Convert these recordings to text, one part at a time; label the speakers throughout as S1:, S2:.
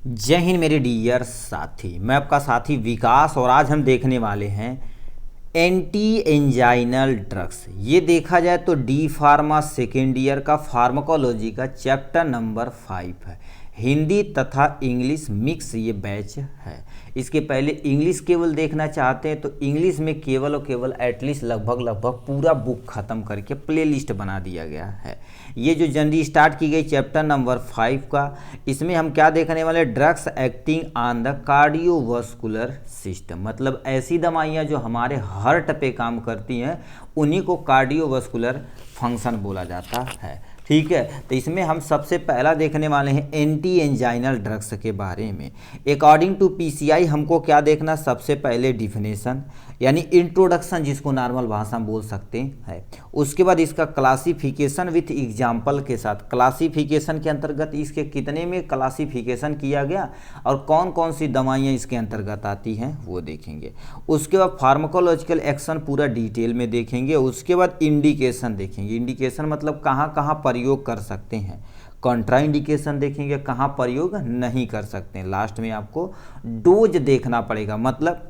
S1: जय हिंद मेरे डियर साथी। मैं आपका साथी विकास और आज हम देखने वाले हैं एंटी एंजाइनल ड्रग्स। ये देखा जाए तो डी फार्मा सेकेंड ईयर का फार्माकोलॉजी का चैप्टर नंबर 5 है। हिंदी तथा इंग्लिश मिक्स ये बैच है। इसके पहले इंग्लिश केवल देखना चाहते हैं तो इंग्लिश में केवल और केवल एटलीस्ट लगभग पूरा बुक ख़त्म करके प्लेलिस्ट बना दिया गया है। ये जो जर्नी स्टार्ट की गई चैप्टर नंबर 5 का, इसमें हम क्या देखने वाले, drugs acting on the cardiovascular system, मतलब ऐसी दवाइयाँ जो हमारे हार्ट पे काम करती हैं उन्हीं को कार्डियोवास्कुलर फंक्शन बोला जाता है। ठीक है, तो इसमें हम सबसे पहला देखने वाले हैं एंटी एंजाइनल ड्रग्स के बारे में। अकॉर्डिंग टू पीसीआई हमको क्या देखना, सबसे पहले डिफिनेशन यानी इंट्रोडक्शन, जिसको नॉर्मल भाषा में बोल सकते हैं। उसके बाद इसका क्लासिफिकेशन विथ एग्जाम्पल के साथ, क्लासिफिकेशन के अंतर्गत इसके कितने में क्लासिफिकेशन किया गया और कौन कौन सी दवाइयाँ इसके अंतर्गत आती हैं वो देखेंगे। उसके बाद फार्माकोलॉजिकल एक्शन पूरा डिटेल में देखेंगे। उसके बाद इंडिकेशन देखेंगे। इंडिकेशन मतलब कहाँ कहाँ प्रयोग कर सकते हैं। कॉन्ट्रा इंडिकेशन देखेंगे, कहाँ प्रयोग नहीं कर सकते हैं। लास्ट में आपको डोज देखना पड़ेगा, मतलब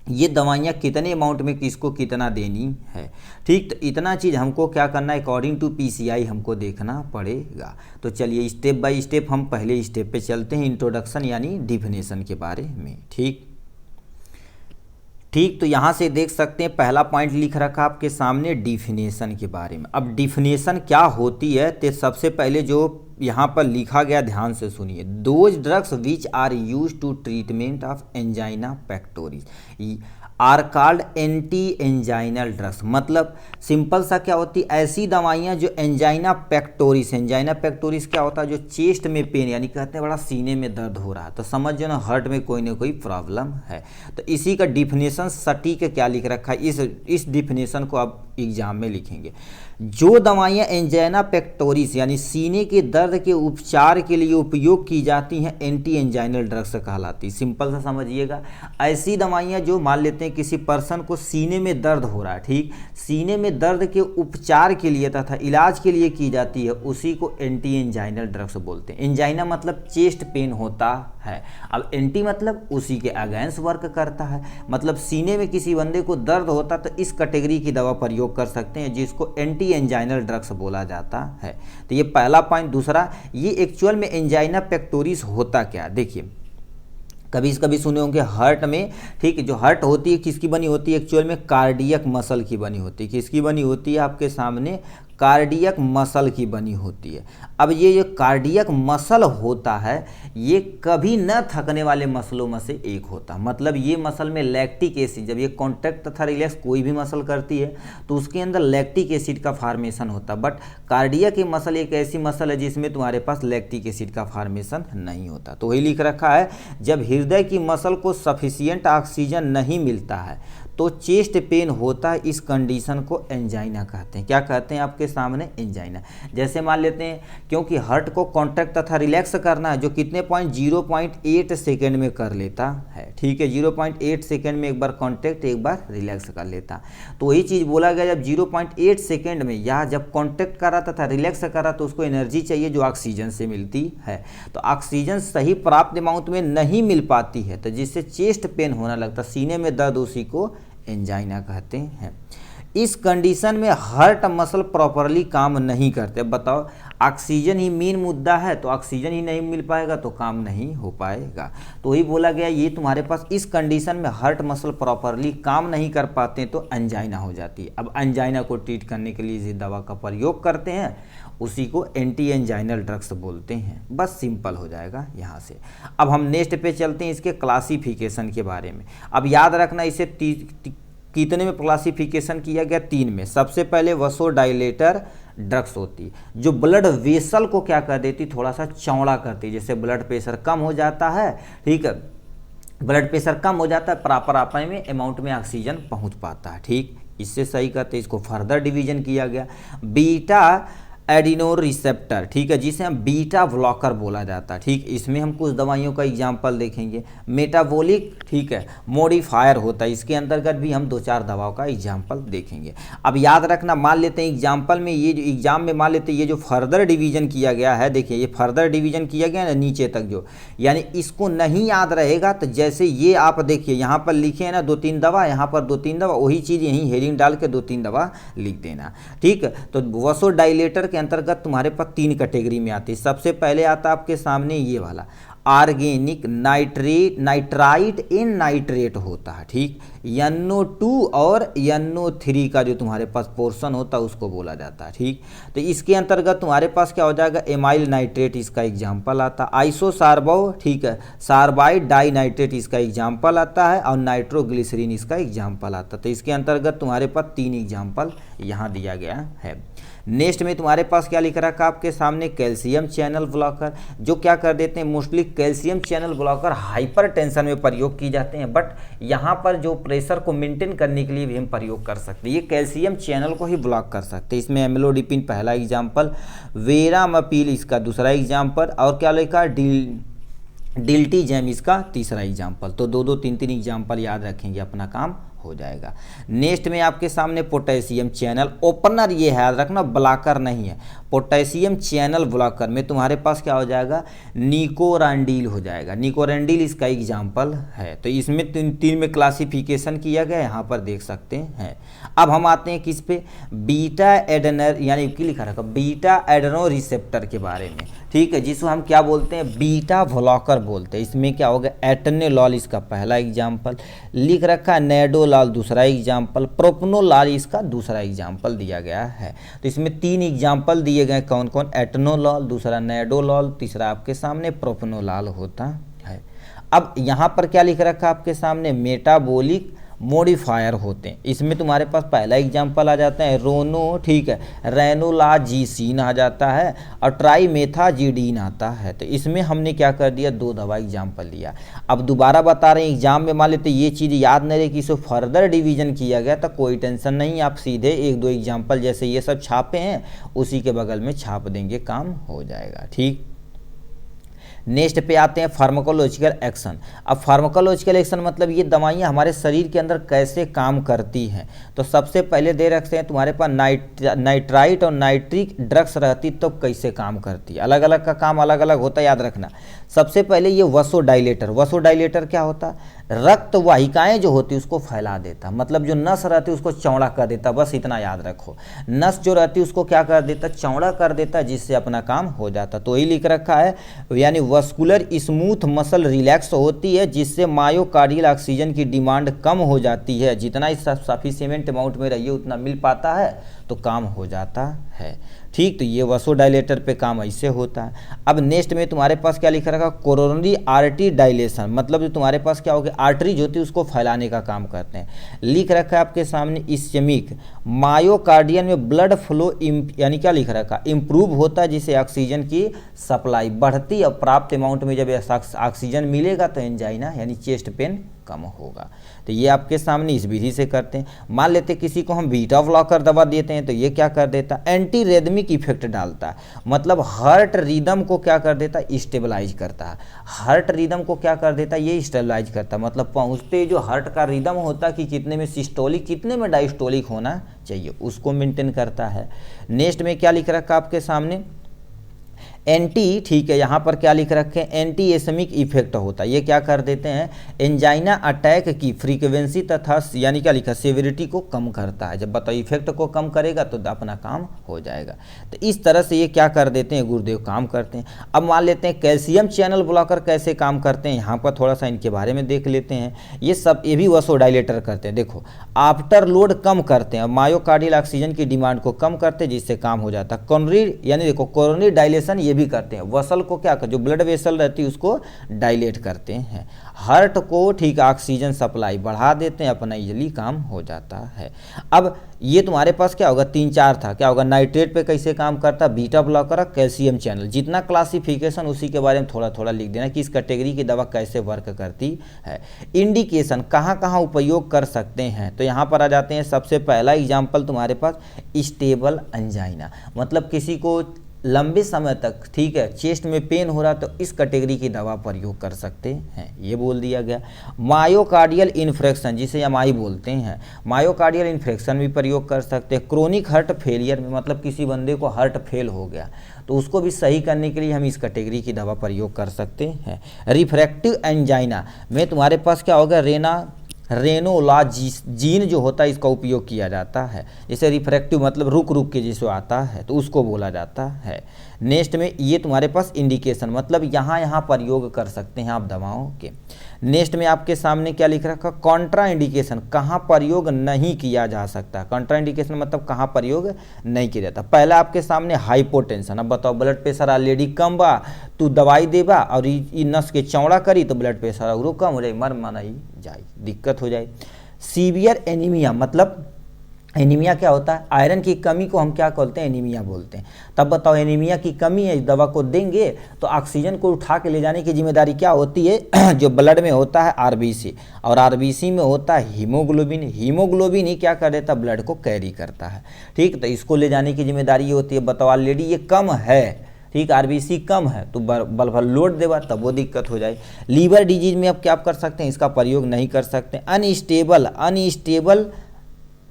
S1: ये दवाइयाँ कितने अमाउंट में किसको कितना देनी है। ठीक, तो इतना चीज़ हमको क्या करना है, अकॉर्डिंग टू पीसीआई हमको देखना पड़ेगा। तो चलिए स्टेप बाय स्टेप हम पहले स्टेप पे चलते हैं, इंट्रोडक्शन यानी डिफिनेशन के बारे में। ठीक, तो यहाँ से देख सकते हैं पहला पॉइंट लिख रखा आपके सामने डिफिनेशन के बारे में। अब डिफिनेशन क्या होती है, तो सबसे पहले जो यहाँ पर लिखा गया ध्यान से सुनिए, those drugs which are use to treatment of angina pectoris are called anti anginal drugs. मतलब सिंपल सा क्या होती है, ऐसी दवाइयाँ जो एंजाइना पेक्टोरिस, एंजाइना पेक्टोरिस क्या होता है, जो चेस्ट में पेन यानी कहते हैं बड़ा सीने में दर्द हो रहा है, तो समझ जो ना हार्ट में कोई ना कोई प्रॉब्लम है। तो इसी का डिफिनेशन सटीक क्या लिख रखा है, इस डिफिनेशन को आप एग्जाम में लिखेंगे। जो दवाइयाँ एंजाइना पेक्टोरिस यानी सीने के दर्द के उपचार के लिए उपयोग की जाती हैं एंटी एंजाइनल ड्रग्स कहलाती। सिंपल सा समझिएगा, ऐसी दवाइयाँ जो मान लेते हैं किसी पर्सन को सीने में दर्द हो रहा है, ठीक, सीने में दर्द के उपचार के लिए तथा इलाज के लिए की जाती है, उसी को एंटी एंजाइनल ड्रग्स बोलते हैं। एंजाइना मतलब चेस्ट पेन होता है, अब एंटी मतलब उसी के अगेंस्ट वर्क करता है, मतलब सीने में किसी बंदे को दर्द होता तो इस कैटेगरी की दवा प्रयोग कर सकते हैं जिसको एंटी एंजाइनल ड्रग्स बोला जाता है। तो ये पहला पॉइंट। दूसरा, ये एक्चुअल में एंजाइना पेक्टोरिस होता क्या, देखिए कभी सुने होंगे हार्ट में, ठीक है, जो हार्ट होती है किसकी बनी होती है, एक्चुअल में कार्डियक मसल की बनी होती है। किसकी बनी होती है, आपके सामने कार्डियक मसल की बनी होती है। अब ये जो कार्डियक मसल होता है ये कभी न थकने वाले मसलों में से एक होता है। मतलब ये मसल में लैक्टिक एसिड, जब ये कॉन्ट्रैक्ट तथा रिलैक्स कोई भी मसल करती है तो उसके अंदर लैक्टिक एसिड का फार्मेशन होता है। बट कार्डियक की मसल एक ऐसी मसल है जिसमें तुम्हारे पास लैक्टिक एसिड का फार्मेशन नहीं होता। तो वही लिख रखा है, जब हृदय की मसल को सफिशियंट ऑक्सीजन नहीं मिलता है तो चेस्ट पेन होता है। इस कंडीशन को एंजाइना कहते हैं। क्या कहते हैं आपके सामने, एंजाइना। जैसे मान लेते हैं क्योंकि हार्ट को कॉन्ट्रैक्ट तथा रिलैक्स करना है, जो कितने पॉइंट 0.8 सेकेंड में कर लेता है, ठीक है, 0.8 सेकेंड में एक बार कॉन्ट्रैक्ट एक बार रिलैक्स कर लेता। तो वही चीज़ बोला गया, जब 0.8 सेकेंड में या जब कॉन्ट्रैक्ट करा तथा रिलैक्स करा तो उसको एनर्जी चाहिए जो ऑक्सीजन से मिलती है। तो ऑक्सीजन सही प्राप्त अमाउंट में नहीं मिल पाती है तो जिससे चेस्ट पेन होने लगता, सीने में दर्द, उसी को एंजाइना कहते हैं। इस कंडीशन में हार्ट मसल प्रॉपरली काम नहीं करते। बताओ, ऑक्सीजन ही मेन मुद्दा है तो ऑक्सीजन ही नहीं मिल पाएगा तो काम नहीं हो पाएगा। तो वही बोला गया, ये तुम्हारे पास इस कंडीशन में हार्ट मसल प्रॉपरली काम नहीं कर पाते तो एंजाइना हो जाती है। अब एंजाइना को ट्रीट करने के लिए जिस दवा का प्रयोग करते हैं उसी को एंटी एंजाइनल ड्रग्स बोलते हैं। बस सिंपल हो जाएगा यहाँ से। अब हम नेक्स्ट पे चलते हैं इसके क्लासिफिकेशन के बारे में। अब याद रखना, इसे कितने में क्लासिफिकेशन किया गया, 3 में। सबसे पहले वसोडाइलेटर ड्रग्स होती है जो ब्लड वेसल को क्या कर देती, थोड़ा सा चौड़ा करती है। जैसे ब्लड प्रेशर कम हो जाता है, ठीक है, ब्लड प्रेशर कम हो जाता है, प्रॉपर आपने में अमाउंट में ऑक्सीजन पहुंच पाता है, ठीक, इससे सही करते। इसको फर्दर डिवीजन किया गया। बीटा एडिनो रिसेप्टर, ठीक है, जिसे हम बीटा ब्लॉकर बोला जाता है। ठीक, इसमें हम कुछ दवाइयों का एग्जाम्पल देखेंगे। मेटाबॉलिक, ठीक है, मॉडिफायर होता है, इसके अंतर्गत भी हम 2-4 दवाओं का एग्जाम्पल देखेंगे। अब याद रखना, मान लेते हैं एग्जाम्पल में ये जो एग्जाम में मान लेते हैं ये जो फर्दर डिवीजन किया गया है, देखिए ये फर्दर डिवीजन किया गया है ना नीचे तक जो, यानी इसको नहीं याद रहेगा तो जैसे ये आप देखिए यहाँ पर लिखे हैं ना 2-3 दवा, यहाँ पर 2-3 दवा, वही चीज़ यहीं हेडिंग डाल के 2-3 दवा लिख देना। ठीक, तो वसोडाइलेटर के अंतर्गत तुम्हारे पास 3 कैटेगरी में आती है। सबसे पहले आता है आपके सामने ये वाला ऑर्गेनिक नाइट्राइट इन नाइट्रेट होता है। ठीक, NO2 और NO3 का जो तुम्हारे पास पोर्शन होता है उसको बोला जाता है। ठीक, तो इसके अंतर्गत तुम्हारे पास क्या हो जाएगा, एमाइल नाइट्रेट इसका एग्जाम्पल आता है, आइसोसार्बो, ठीक है, सार्बाइड डाई नाइट्रेट इसका एग्जाम्पल आता है, और नाइट्रोग्लिसरीन इसका एग्जाम्पल आता है। तो इसके अंतर्गत तुम्हारे पास 3 एग्जाम्पल यहाँ दिया गया है। नेक्स्ट में तुम्हारे पास क्या लिख रखा आपके सामने, कैल्शियम चैनल ब्लॉकर, जो क्या कर देते हैं, mostly calcium channel blocker hypertension में प्रयोग की जाते हैं, बट यहाँ पर जो प्रेशर को मेंटेन करने के लिए भी हम प्रयोग कर सकते हैं। ये कैल्शियम चैनल को ही ब्लॉक कर सकते हैं। इसमें एम्लोडिपिन पहला एग्जाम्पल, वेरामापिल इसका दूसरा एग्जाम्पल, और क्या लिखा, डिल्टीजैम इसका तीसरा एग्जाम्पल। तो 2-2, 3-3 एग्जाम्पल याद रखेंगे, अपना काम हो जाएगा। नेक्स्ट में आपके सामने पोटेशियम चैनल ओपनर, ये है याद रखना, ब्लॉकर नहीं है। पोटेशियम चैनल ब्लॉकर में तुम्हारे पास क्या हो जाएगा, निकोरांडील हो जाएगा। निकोरांडील इसका एग्जाम्पल है। तो इसमें 3 में क्लासिफिकेशन किया गया, यहाँ पर देख सकते हैं। अब हम आते हैं किस पे, बीटा एडेनर, यानी कि लिखा रखा बीटा एडेनो रिसेप्टर के बारे में। ठीक है, जिसको हम क्या बोलते हैं, बीटा ब्लॉकर बोलते हैं। इसमें क्या होगा, एटेनोलॉल इसका पहला एग्जाम्पल लिख रखा है, नेडोलॉल दूसरा एग्जाम्पल, प्रोपनोलॉल इसका दूसरा एग्जाम्पल दिया गया है। तो इसमें 3 एग्जाम्पल दिए गए, कौन कौन, एटेनोलॉल, दूसरा नेडोलॉल, तीसरा आपके सामने प्रोपनोलॉल होता है। अब यहाँ पर क्या लिख रखा आपके सामने, मेटाबॉलिक मॉडिफायर होते हैं। इसमें तुम्हारे पास पहला एग्जाम्पल आ जाता है रोनो, ठीक है, रेनोलाजीसिन आ जाता है, और ट्राइमेथाजिडीन आता है। तो इसमें हमने क्या कर दिया, 2 दवा एग्जाम्पल लिया। अब दोबारा बता रहे हैं, एग्जाम में मान लेते ये चीज़ याद नहीं रहे कि इसे फर्दर डिवीजन किया गया, तो कोई टेंशन नहीं, आप सीधे 1-2 एग्जाम्पल जैसे ये सब छापे हैं उसी के बगल में छाप देंगे, काम हो जाएगा। ठीक, नेक्स्ट पे आते हैं फार्माकोलॉजिकल एक्शन। अब फार्माकोलॉजिकल एक्शन मतलब ये दवाइयाँ हमारे शरीर के अंदर कैसे काम करती हैं। तो सबसे पहले दे रखते हैं तुम्हारे पास नाइट्राइट और नाइट्रिक ड्रग्स रहती तो कैसे काम करती है, अलग अलग का काम अलग अलग होता है, याद रखना। सबसे पहले ये वसोडाइलेटर, वसोडाइलेटर क्या होता है, रक्त वाहिकाएं जो होती है उसको फैला देता, मतलब जो नस रहती है उसको चौड़ा कर देता, बस इतना याद रखो। नस जो रहती है उसको क्या कर देता, चौड़ा कर देता, जिससे अपना काम हो जाता। तो यही लिख रखा है, यानी वस्कुलर स्मूथ मसल रिलैक्स होती है, जिससे मायोकार्डियल ऑक्सीजन की डिमांड कम हो जाती है। जितना सफिशिएंट अमाउंट में रहिए उतना मिल पाता है तो काम हो जाता है। ठीक, तो ये वसोडाइलेटर पे काम ऐसे होता है। अब नेक्स्ट में तुम्हारे पास क्या लिखा रखा, कोरोनरी आर्टरी डायलेशन, मतलब जो तुम्हारे पास क्या हो गया, आर्टरी जो होती है उसको फैलाने का काम करते हैं। लिख रखा है आपके सामने इस्केमिक मायोकार्डियन में ब्लड फ्लो, यानी क्या लिख रखा, इम्प्रूव होता है, जिससे ऑक्सीजन की सप्लाई बढ़ती और प्राप्त अमाउंट में जब ऑक्सीजन मिलेगा तो एंजाइना यानी चेस्ट पेन कम होगा। तो ये आपके सामने इस विधि से करते हैं। मान लेते किसी को हम बीटा ब्लॉकर दवा देते हैं तो ये क्या कर देता है, एंटी रेदमिक इफेक्ट डालता है, मतलब हार्ट रिदम को क्या कर देता है, स्टेबलाइज करता है। हार्ट रिदम को क्या कर देता है, ये स्टेबलाइज करता है, मतलब पहुँचते जो हार्ट का रिदम होता है कि कितने में सिस्टोलिक कितने में डायस्टोलिक होना चाहिए, उसको मेंटेन करता है। नेक्स्ट में क्या लिख रखा आपके सामने, एंटी, ठीक है, यहाँ पर क्या लिख रखे हैं, एंटी एसमिक इफेक्ट होता है। ये क्या कर देते हैं, एंजाइना अटैक की फ्रीक्वेंसी तथा यानी क्या लिखा, सेवेरिटी को कम करता है। जब बताओ इफेक्ट को कम करेगा तो अपना काम हो जाएगा। तो इस तरह से ये क्या कर देते हैं, गुरुदेव काम करते हैं। अब मान लेते हैं कैल्शियम चैनल ब्लॉकर कैसे काम करते हैं, यहाँ पर थोड़ा सा इनके बारे में देख लेते हैं। ये भी वसोडाइलेटर करते हैं। देखो, आफ्टर लोड कम करते हैं, मायोकार्डियल ऑक्सीजन की डिमांड को कम करते हैं, जिससे काम हो जाता है। कोरोनरी यानी देखो, कोरोनरी डायलेशन ये ये भी करते हैं। वसल को क्या कर, जो ब्लड वेसल रहती है उसको डायलेट करते हैं। हार्ट को ठीक ऑक्सीजन सप्लाई बढ़ा देते हैं, अपना इजली काम हो जाता है। अब ये तुम्हारे पास क्या होगा, 3-4 था, क्या होगा, नाइट्रेट पे कैसे काम करता, बीटा ब्लॉकर, कैल्शियम चैनल। जितना क्लासिफिकेशन उसी के बारे में थोड़ा थोड़ा लिख देना कि इस कैटेगरी की दवा कैसे वर्क करती है। इंडिकेशन कहाँ कहाँ उपयोग कर सकते हैं, तो यहाँ पर आ जाते हैं। सबसे पहला एग्जाम्पल तुम्हारे पास स्टेबल एंजाइना, मतलब किसी को लंबे समय तक ठीक है चेस्ट में पेन हो रहा तो इस कैटेगरी की दवा प्रयोग कर सकते हैं, ये बोल दिया गया। मायोकार्डियल इन्फेक्शन जिसे एमआई बोलते हैं, मायोकार्डियल इन्फेक्शन भी प्रयोग कर सकते हैं। क्रोनिक हार्ट फेलियर में, मतलब किसी बंदे को हार्ट फेल हो गया तो उसको भी सही करने के लिए हम इस कैटेगरी की दवा प्रयोग कर सकते हैं। रिफ्रैक्टिव एंजाइना में तुम्हारे पास क्या होगा, रेनोलाजीन जो होता है इसका उपयोग किया जाता है। जैसे रिफ्रैक्टिव मतलब रुक रुक के जिसको आता है तो उसको बोला जाता है। नेक्स्ट में ये तुम्हारे पास इंडिकेशन, मतलब यहाँ यहाँ प्रयोग कर सकते हैं आप दवाओं के। नेक्स्ट में आपके सामने क्या लिख रखा, कॉन्ट्रा इंडिकेशन, कहाँ प्रयोग नहीं किया जा सकता। कॉन्ट्रा इंडिकेशन मतलब कहाँ प्रयोग नहीं किया जाता। पहला आपके सामने हाइपोटेंशन, अब बताओ ब्लड प्रेशर ऑलरेडी कम बा, तू दवाई देबा और ये नस के चौड़ा करी तो ब्लड प्रेशर और कम हो जाए, मर मनाई जाए, दिक्कत हो जाए। सीवियर एनीमिया, मतलब एनीमिया क्या होता है, आयरन की कमी को हम क्या बोलते हैं, एनीमिया बोलते हैं। तब बताओ एनीमिया की कमी है, इस दवा को देंगे तो ऑक्सीजन को उठा के ले जाने की जिम्मेदारी क्या होती है, जो ब्लड में होता है आरबीसी, और आरबीसी में होता है हीमोग्लोबिन। हीमोग्लोबिन ही क्या कर देता है, ब्लड को कैरी करता है, ठीक। तो इसको ले जाने की जिम्मेदारी ये होती है। बताओ ऑलरेडी ये कम है, ठीक, आरबीसी कम है तो बल भर लोड देगा तब वो दिक्कत हो जाए। लीवर डिजीज में अब क्या कर सकते हैं, इसका प्रयोग नहीं कर सकते। अनस्टेबल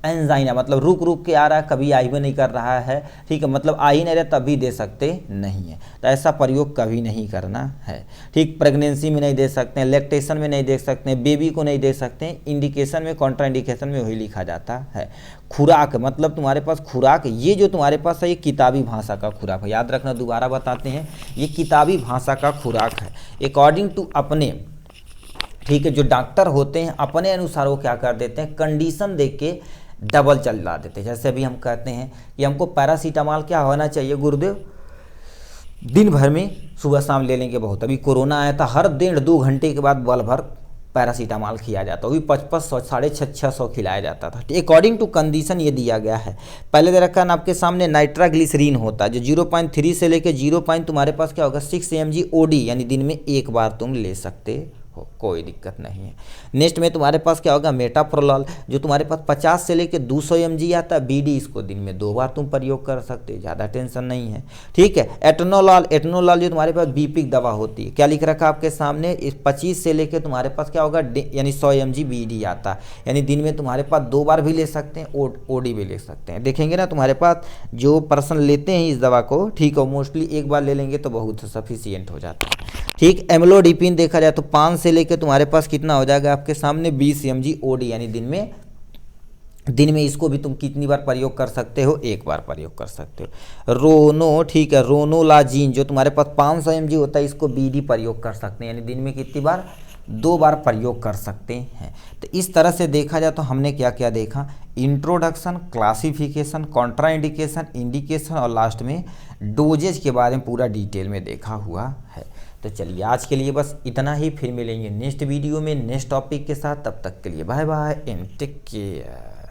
S1: एंजाइना, मतलब रुक रुक के आ रहा है, कभी आ ही नहीं कर रहा है, ठीक है, मतलब आ ही नहीं रहा तभी दे सकते नहीं है, तो ऐसा प्रयोग कभी नहीं करना है, ठीक। प्रेगनेंसी में नहीं दे सकते हैं, लैक्टेशन में नहीं दे सकते हैं, बेबी को नहीं दे सकते हैं। इंडिकेशन में, कॉन्ट्रा इंडिकेशन में वही लिखा जाता है। खुराक, मतलब तुम्हारे पास खुराक, ये जो तुम्हारे पास है ये किताबी भाषा का खुराक है, याद रखना, दोबारा बताते हैं, ये किताबी भाषा का खुराक है। अकॉर्डिंग टू अपने, ठीक है, जो डॉक्टर होते हैं अपने अनुसार वो क्या कर देते हैं, कंडीशन देख के डबल चला देते हैं। जैसे अभी हम कहते हैं कि हमको पैरासीटामॉल क्या होना चाहिए गुरुदेव, दिन भर में सुबह शाम ले लेंगे बहुत। अभी कोरोना आया था, हर 1.5-2 घंटे के बाद बल भर पैरासीटामॉल खिलाया जाता, वो भी 5500 650 खिलाया जाता था। अकॉर्डिंग टू कंडीशन ये दिया गया है। पहले दे रखा है आपके सामने नाइट्राग्लिसरीन होता है जो 0.3 से लेके 0. तुम्हारे पास क्या होगा 6 mg ओडी, यानी दिन में एक बार तुम ले सकते हो, कोई दिक्कत नहीं है। नेक्स्ट में तुम्हारे पास क्या होगा मेटाप्रोलॉल, जो तुम्हारे पास 50 से लेके 200 mg आता है बीडी, इसको दिन में 2 बार तुम प्रयोग कर सकते हो, ज़्यादा टेंशन नहीं है, ठीक है। एटनोलॉल जो तुम्हारे पास बीपी दवा होती है, क्या लिख रखा आपके सामने, इस 25 से लेके तुम्हारे पास क्या होगा यानी 100 mg बीडी आता है, यानी दिन में तुम्हारे पास 2 बार भी ले सकते हैं, ओडी भी ले सकते हैं। देखेंगे ना तुम्हारे पास जो पर्सन लेते हैं इस दवा को, ठीक है, मोस्टली एक बार ले लेंगे तो बहुत सफिशियंट हो जाता है, ठीक। एम्लोडिपिन देखा जाए तो 5 से लेके तुम्हारे पास कितना हो जाएगा आपके सामने 20 mg ओडी, यानी दिन में इसको भी तुम कितनी बार प्रयोग कर सकते हो, एक बार प्रयोग कर सकते हो। रोनो, ठीक है, रोनोलाजीन जो तुम्हारे पास 500 mg होता है, इसको बीडी प्रयोग कर सकते हैं, यानी दिन में कितनी बार, 2 बार प्रयोग कर सकते हैं। तो इस तरह से देखा जाए तो हमने क्या क्या देखा, इंट्रोडक्शन, क्लासिफिकेशन, कॉन्ट्राइंडिकेशन, इंडिकेशन और लास्ट में डोजेज के बारे में पूरा डिटेल में देखा हुआ है। तो चलिए आज के लिए बस इतना ही, फिर मिलेंगे नेक्स्ट वीडियो में नेक्स्ट टॉपिक के साथ। तब तक के लिए bye bye and take care.